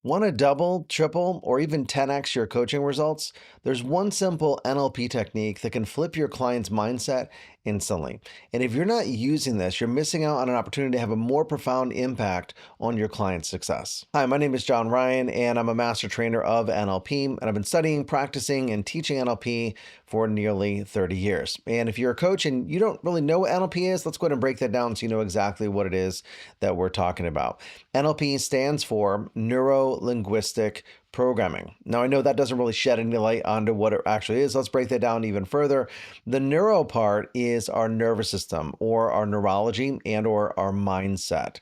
Want to double, triple, or even 10x your coaching results? There's one simple NLP technique that can flip your client's mindset instantly. And if you're not using this, you're missing out on an opportunity to have a more profound impact on your client's success. Hi, my name is John Ryan, and I'm a Master Trainer of NLP, and I've been studying, practicing, and teaching NLP for nearly 30 years. And if you're a coach and you don't really know what NLP is, let's go ahead and break that down so you know exactly what it is that we're talking about. NLP stands for Neuro Linguistic Programming. Now, I know that doesn't really shed any light onto what it actually is. Let's break that down even further. The neuro part is our nervous system, or our neurology, and or our mindset.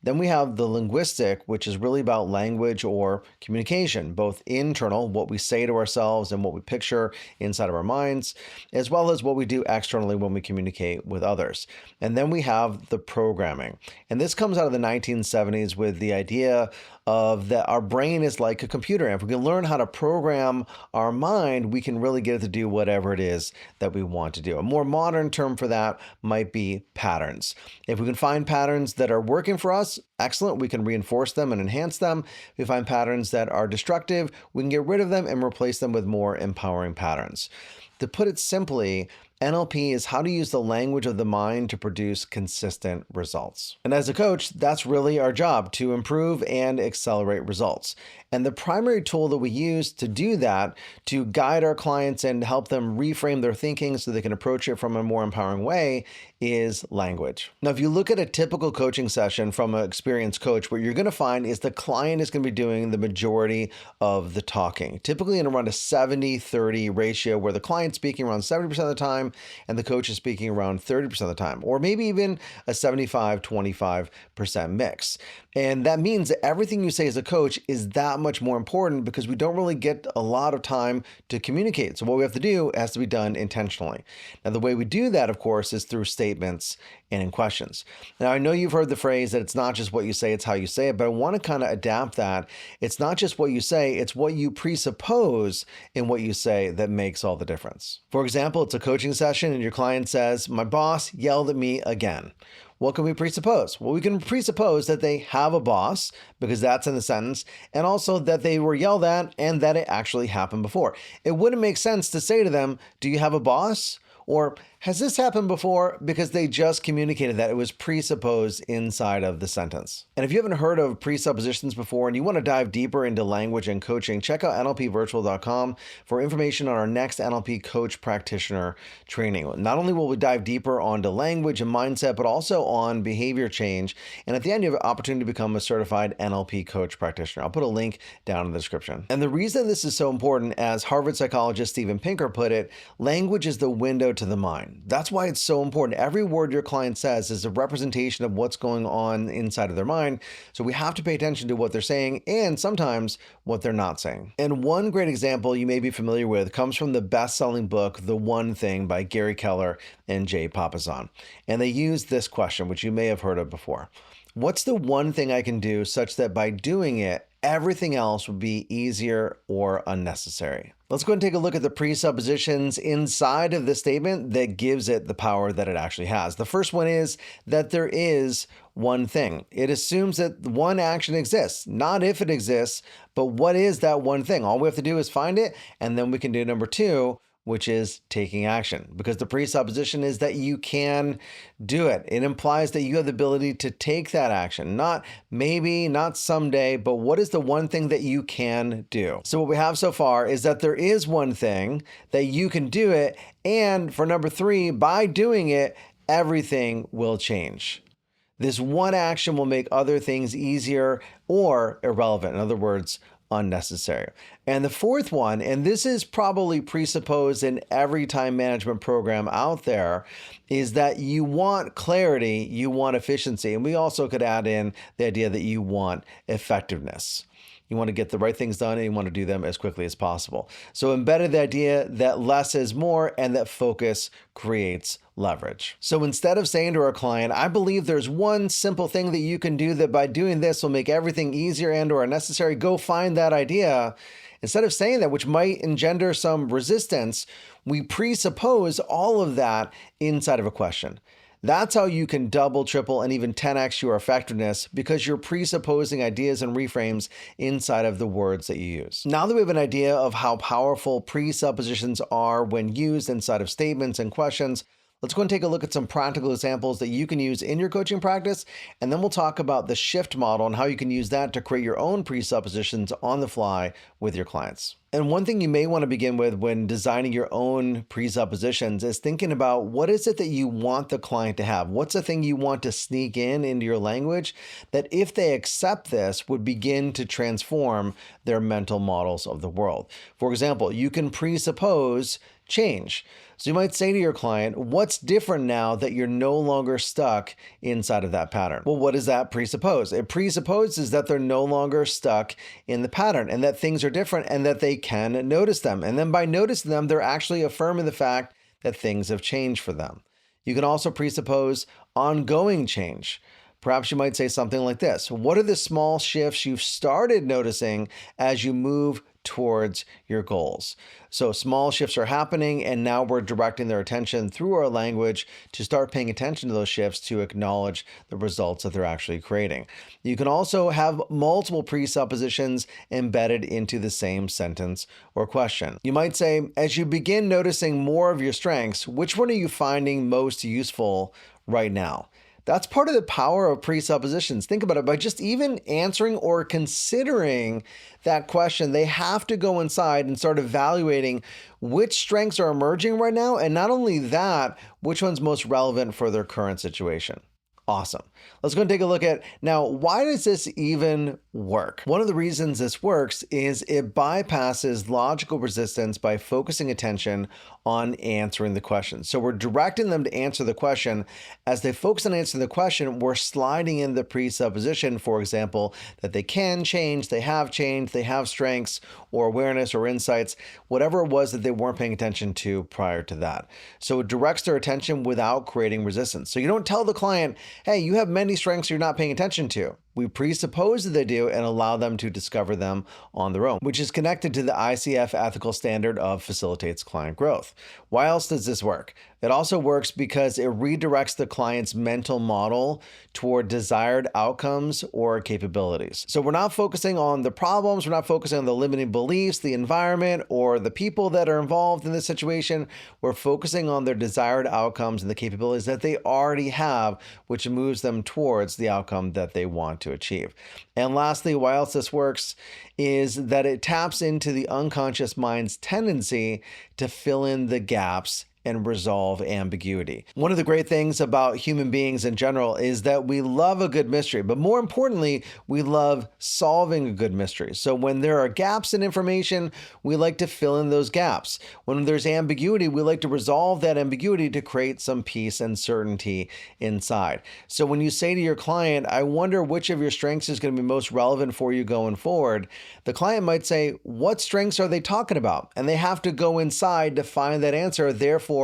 Then we have the linguistic, which is really about language or communication, both internal, what we say to ourselves and what we picture inside of our minds, as well as what we do externally when we communicate with others. And then we have the programming. And this comes out of the 1970s with the idea of that our brain is like a computer. And if we can learn how to program our mind, we can really get it to do whatever it is that we want to do. A more modern term for that might be patterns. If we can find patterns that are working for us, excellent. We can reinforce them and enhance them. If we find patterns that are destructive, we can get rid of them and replace them with more empowering patterns. To put it simply, NLP is how to use the language of the mind to produce consistent results. And as a coach, that's really our job, to improve and accelerate results. And the primary tool that we use to do that, to guide our clients and help them reframe their thinking so they can approach it from a more empowering way, is language. Now, if you look at a typical coaching session from an experienced coach, what you're going to find is the client is going to be doing the majority of the talking, typically in around a 70-30 ratio, where the client's speaking around 70% of the time and the coach is speaking around 30% of the time, or maybe even a 75-25% mix. And that means that everything you say as a coach is that much more important, because we don't really get a lot of time to communicate. So what we have to do has to be done intentionally. Now, the way we do that, of course, is through statements and in questions. Now, I know you've heard the phrase that it's not just what you say, it's how you say it, but I want to kind of adapt that. It's not just what you say, it's what you presuppose in what you say that makes all the difference. For example, it's a coaching session and your client says, "My boss yelled at me again." What can we presuppose? Well, we can presuppose that they have a boss, because that's in the sentence, and also that they were yelled at and that it actually happened before. It wouldn't make sense to say to them, "Do you have a boss?" Or "Has this happened before?" because they just communicated that. It was presupposed inside of the sentence. And if you haven't heard of presuppositions before and you want to dive deeper into language and coaching, check out nlpvirtual.com for information on our next NLP coach practitioner training. Not only will we dive deeper onto language and mindset, but also on behavior change. And at the end, you have an opportunity to become a certified NLP coach practitioner. I'll put a link down in the description. And the reason this is so important, as Harvard psychologist Steven Pinker put it, language is the window to the mind. That's why it's so important. Every word your client says is a representation of what's going on inside of their mind. So we have to pay attention to what they're saying and sometimes what they're not saying. And one great example you may be familiar with comes from the best-selling book, The One Thing by Gary Keller and Jay Papasan. And they use this question, which you may have heard of before. What's the one thing I can do such that by doing it, everything else would be easier or unnecessary? Let's go and take a look at the presuppositions inside of the statement that gives it the power that it actually has. The first one is that there is one thing. It assumes that one action exists, not if it exists, but what is that one thing? All we have to do is find it, and then we can do number two, which is taking action, because the presupposition is that you can do it. It implies that you have the ability to take that action, not maybe, not someday, but what is the one thing that you can do? So what we have so far is that there is one thing that you can do it, and for number three, by doing it, everything will change. This one action will make other things easier or irrelevant. In other words, unnecessary. And the fourth one, and this is probably presupposed in every time management program out there, is that you want clarity, you want efficiency. And we also could add in the idea that you want effectiveness. You want to get the right things done and you want to do them as quickly as possible. So embedded the idea that less is more and that focus creates leverage. So instead of saying to our client, "I believe there's one simple thing that you can do that by doing this will make everything easier and or unnecessary, go find that idea." Instead of saying that, which might engender some resistance, we presuppose all of that inside of a question. That's how you can double, triple, and even 10x your effectiveness, because you're presupposing ideas and reframes inside of the words that you use. Now that we have an idea of how powerful presuppositions are when used inside of statements and questions, let's go and take a look at some practical examples that you can use in your coaching practice, and then we'll talk about the shift model and how you can use that to create your own presuppositions on the fly with your clients. And one thing you may want to begin with when designing your own presuppositions is thinking about what is it that you want the client to have? What's the thing you want to sneak into your language that, if they accept this, would begin to transform their mental models of the world? For example, you can presuppose change. So you might say to your client, what's different now that you're no longer stuck inside of that pattern? Well, what does that presuppose? It presupposes that they're no longer stuck in the pattern and that things are different and that they can notice them. And then by noticing them, they're actually affirming the fact that things have changed for them. You can also presuppose ongoing change. Perhaps you might say something like this: what are the small shifts you've started noticing as you move towards your goals? So small shifts are happening, and now we're directing their attention through our language to start paying attention to those shifts, to acknowledge the results that they're actually creating. You can also have multiple presuppositions embedded into the same sentence or question. You might say, as you begin noticing more of your strengths, which one are you finding most useful right now? That's part of the power of presuppositions. Think about it. By just even answering or considering that question, they have to go inside and start evaluating which strengths are emerging right now. And not only that, which one's most relevant for their current situation. Awesome. Let's go and take a look at now, why does this even work? One of the reasons this works is it bypasses logical resistance by focusing attention on answering the question. So we're directing them to answer the question. As they focus on answering the question, we're sliding in the presupposition, for example, that they can change, they have strengths or awareness or insights, whatever it was that they weren't paying attention to prior to that. So it directs their attention without creating resistance. So you don't tell the client, hey, you have many strengths you're not paying attention to. We presuppose that they do and allow them to discover them on their own, which is connected to the ICF ethical standard of facilitates client growth. Why else does this work? It also works because it redirects the client's mental model toward desired outcomes or capabilities. So we're not focusing on the problems, we're not focusing on the limiting beliefs, the environment, or the people that are involved in this situation. We're focusing on their desired outcomes and the capabilities that they already have, which moves them towards the outcome that they want to achieve. And lastly, why else this works is that it taps into the unconscious mind's tendency to fill in the gaps and resolve ambiguity. One of the great things about human beings in general is that we love a good mystery, but more importantly, we love solving a good mystery. So when there are gaps in information, we like to fill in those gaps. When there's ambiguity, we like to resolve that ambiguity to create some peace and certainty inside. So when you say to your client, I wonder which of your strengths is going to be most relevant for you going forward, the client might say, what strengths are they talking about? And they have to go inside to find that answer, therefore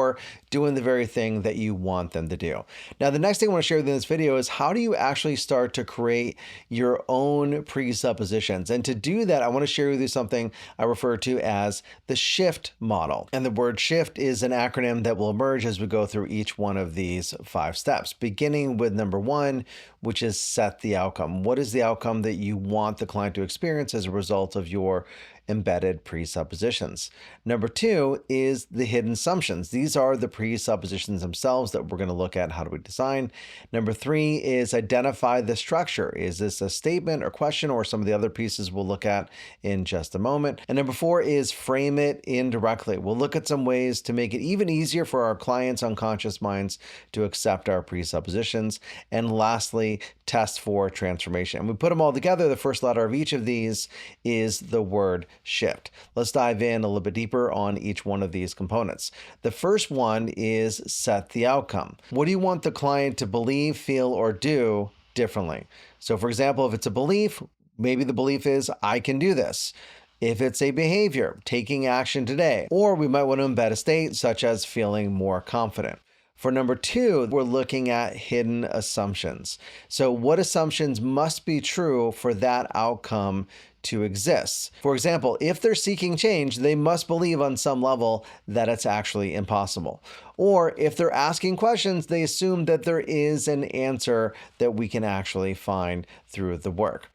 doing the very thing that you want them to do. Now, the next thing I want to share with you in this video is how do you actually start to create your own presuppositions? And to do that, I want to share with you something I refer to as the shift model. And the word shift is an acronym that will emerge as we go through each one of these 5 steps, beginning with number 1, which is set the outcome. What is the outcome that you want the client to experience as a result of your embedded presuppositions? Number 2 is the hidden assumptions. These are the presuppositions themselves that we're going to look at. How do we design? Number 3 is identify the structure. Is this a statement or question or some of the other pieces we'll look at in just a moment? And number 4 is frame it indirectly. We'll look at some ways to make it even easier for our clients' unconscious minds to accept our presuppositions. And lastly, test for transformation. And we put them all together. The first letter of each of these is the word shift. Let's dive in a little bit deeper on each one of these components. The first one is set the outcome. What do you want the client to believe, feel, or do differently? So for example, if it's a belief, maybe the belief is, I can do this. If it's a behavior, taking action today, or we might want to embed a state such as feeling more confident. For number 2, we're looking at hidden assumptions. So what assumptions must be true for that outcome to exist. For example, if they're seeking change, they must believe on some level that it's actually impossible. Or if they're asking questions, they assume that there is an answer that we can actually find through the work.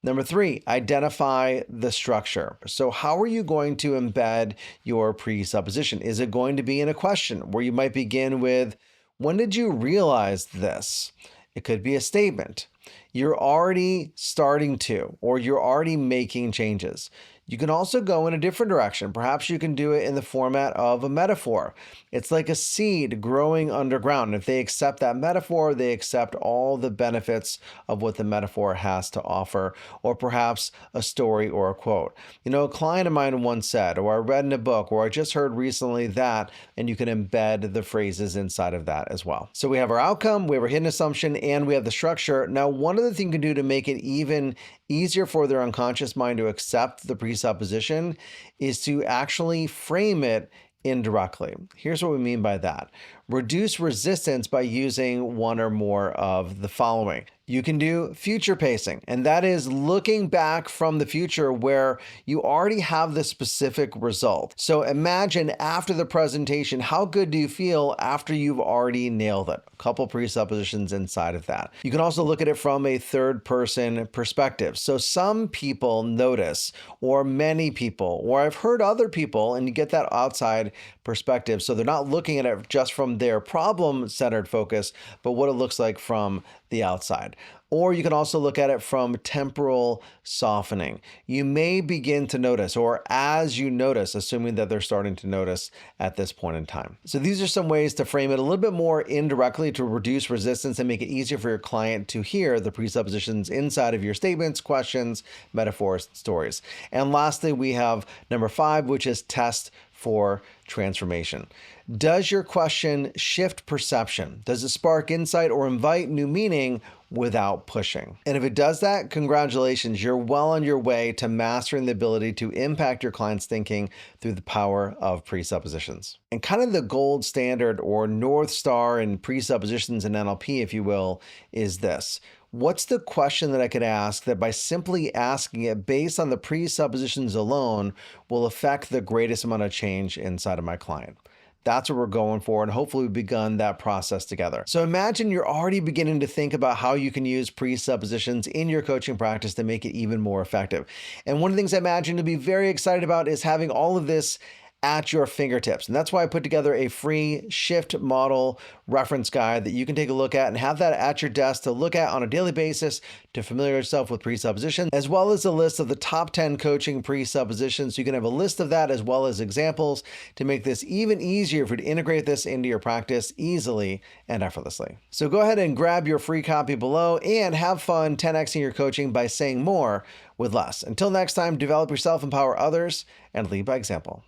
Number 3, identify the structure. So how are you going to embed your presupposition? Is it going to be in a question where you might begin with, when did you realize this? It could be a statement. You're already starting to, or you're already making changes. You can also go in a different direction. Perhaps you can do it in the format of a metaphor. It's like a seed growing underground. If they accept that metaphor, they accept all the benefits of what the metaphor has to offer, or perhaps a story or a quote. A client of mine once said, or I read in a book, or I just heard recently that, and you can embed the phrases inside of that as well. So we have our outcome, we have our hidden assumption, and we have the structure. Now, one other thing you can do to make it even easier for their unconscious mind to accept the presupposition is to actually frame it indirectly. Here's what we mean by that. Reduce resistance by using one or more of the following. You can do future pacing, and that is looking back from the future where you already have the specific result. So imagine after the presentation, how good do you feel after you've already nailed it? A couple presuppositions inside of that. You can also look at it from a third person perspective. So some people notice, or many people, or I've heard other people, and you get that outside perspective. So they're not looking at it just from their problem-centered focus, but what it looks like from the outside. Or you can also look at it from temporal softening. You may begin to notice, or as you notice, assuming that they're starting to notice at this point in time. So these are some ways to frame it a little bit more indirectly to reduce resistance and make it easier for your client to hear the presuppositions inside of your statements, questions, metaphors, stories. And lastly, we have number 5, which is test for transformation. Does your question shift perception? Does it spark insight or invite new meaning without pushing? And if it does that, congratulations, you're well on your way to mastering the ability to impact your client's thinking through the power of presuppositions. And kind of the gold standard or North Star in presuppositions in NLP, if you will, is this. What's the question that I could ask that by simply asking it based on the presuppositions alone will affect the greatest amount of change inside of my client? That's what we're going for, and hopefully we've begun that process together. So imagine you're already beginning to think about how you can use presuppositions in your coaching practice to make it even more effective. And one of the things I imagine to be very excited about is having all of this at your fingertips. And that's why I put together a free shift model reference guide that you can take a look at and have that at your desk to look at on a daily basis to familiarize yourself with presuppositions, as well as a list of the top 10 coaching presuppositions. So you can have a list of that as well as examples to make this even easier for you to integrate this into your practice easily and effortlessly. So go ahead and grab your free copy below and have fun 10xing your coaching by saying more with less. Until next time, develop yourself, empower others, and lead by example.